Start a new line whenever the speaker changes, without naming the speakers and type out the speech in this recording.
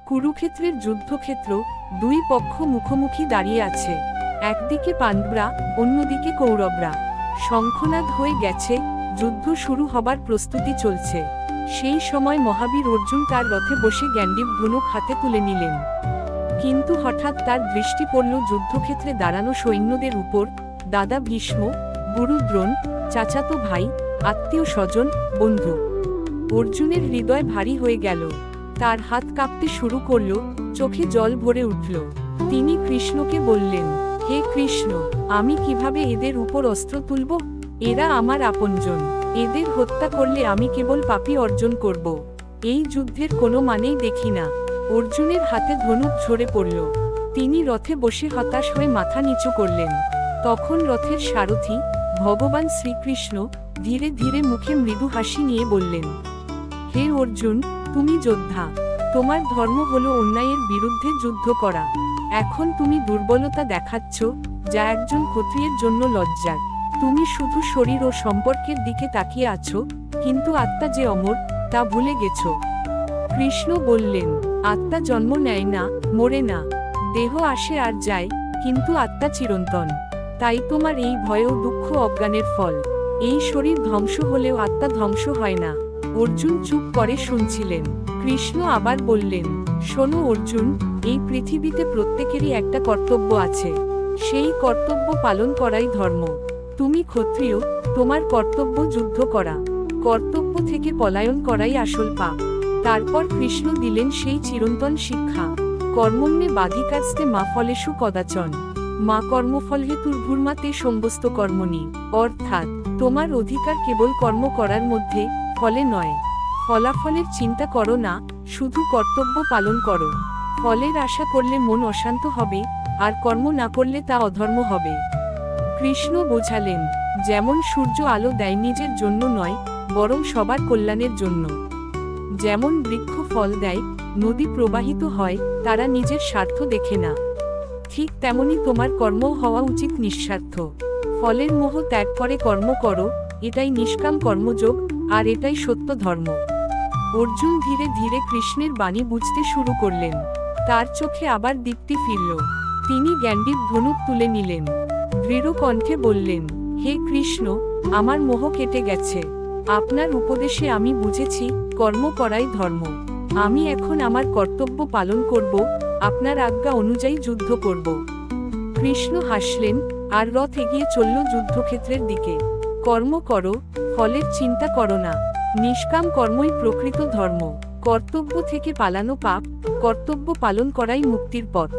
কুরুক্ষেত্রের যুদ্ধক্ষেত্র, দুই পক্ষ মুখোমুখি দাঁড়িয়ে আছে। একদিকে পাণ্ডবরা, অন্যদিকে কৌরবরা। শঙ্খনাদ হয়ে গেছে, যুদ্ধ শুরু হবার প্রস্তুতি চলছে। সেই সময় মহাবীর অর্জুন তার রথে বসে গ্যান্ডীব ধনুক হাতে তুলে নিলেন। কিন্তু হঠাৎ তার দৃষ্টি পড়ল যুদ্ধক্ষেত্রে দাঁড়ানো সৈন্যদের উপর। দাদা ভীষ্ম, গুরু দ্রোণ, চাচাতো ভাই, আত্মীয় স্বজন, বন্ধু। অর্জুনের হৃদয় ভারী হয়ে গেল। তার হাত কাঁপতে শুরু করল, চোখে জল ভরে উঠল। তিনি কৃষ্ণকে বললেন, হে কৃষ্ণ, আমি কিভাবে এদের উপর অস্ত্র তুলব? এরা আমার আপনজন। এদের হত্যা করলে আমি কেবল পাপই অর্জন করব। এই যুদ্ধের কোনো মানেই দেখি না। অর্জুনের হাতে ধনুক ঝরে পড়ল। তিনি রথে বসে হতাশ হয়ে মাথা নিচু করলেন। তখন রথের সারথি ভগবান শ্রীকৃষ্ণ ধীরে ধীরে মুখে মৃদু হাসি নিয়ে বললেন, হে অর্জুন, তুমি যোদ্ধা। তোমার ধর্ম হলো অন্যায়ের বিরুদ্ধে যুদ্ধ করা। এখন তুমি দুর্বলতা দেখাচ্ছ, যা একজন ক্ষত্রিয়ের জন্য লজ্জার। তুমি শুধু শরীর ও সম্পর্কের দিকে তাকিয়ে আছো, কিন্তু আত্মা যে অমর, তা ভুলে গেছ। কৃষ্ণ বললেন, আত্মা জন্ম নেয় না, মরে না। দেহ আসে আর যায়, কিন্তু আত্মা চিরন্তন। তাই তোমার এই ভয় ও দুঃখ অজ্ঞানের ফল। এই শরীর ধ্বংস হলেও আত্মা ধ্বংস হয় না। অর্জুন চুপ করে শুনছিলেন। কৃষ্ণ আবার বললেন, শোনো অর্জুন, এই পৃথিবীতে প্রত্যেকেরই একটা কর্তব্য আছে। সেই কর্তব্য পালন করাই ধর্ম। তুমি ক্ষত্রিয়, তোমার কর্তব্য যুদ্ধ করা। কর্তব্য থেকে পলায়ন করাই আসল পাপ। তারপর কৃষ্ণ দিলেন সেই চিরন্তন শিক্ষা, কর্মণ্যে বাধিকাস্তে মা ফলেষু কদাচন, মা কর্মফল হেতুর্ভূর্মাতে সমস্ত কর্মণি। অর্থাৎ তোমার অধিকার কেবল কর্ম করার মধ্যে, ফলে নয়। ফলাফলের চিন্তা করো না, শুধু কর্তব্য পালন করো। ফলের আশা করলে মন অশান্ত হবে, আর কর্ম না করলে তা অধর্ম হবে। কৃষ্ণ বোঝালেন, যেমন সূর্য আলো দেয় নিজের জন্য নয়, বরং সবার কল্যাণের জন্য। যেমন বৃক্ষ ফল দেয়, নদী প্রবাহিত হয়, তারা নিজের স্বার্থ দেখে না। ঠিক তেমনি তোমার কর্ম হওয়া উচিত নিঃস্বার্থ। ফলের মোহ ত্যাগ করে কর্ম করো, এটাই নিষ্কাম কর্মযোগ, আর এটাই সত্য ধর্ম। অর্জুন ধীরে ধীরে কৃষ্ণের বাণী বুঝতে শুরু করলেন। তার চোখে আবার দীপ্তি ফিরল। তিনি গ্যান্ডীব ধনুক তুলে নিলেন। দৃঢ় কণ্ঠে বললেন, হে কৃষ্ণ, আমার মোহ কেটে গেছে। আপনার উপদেশে আমি বুঝেছি, কর্ম করাই ধর্ম। আমি এখন আমার কর্তব্য পালন করব, আপনার আজ্ঞা অনুযায়ী যুদ্ধ করব। কৃষ্ণ হাসলেন, আর রথ এগিয়ে চলল যুদ্ধক্ষেত্রের দিকে। কর্ম করো, ফলের চিন্তা করো না। নিষ্কাম কর্মই প্রকৃত ধর্ম। কর্তব্য থেকে পালানো পাপ, কর্তব্য পালন করাই মুক্তির পথ।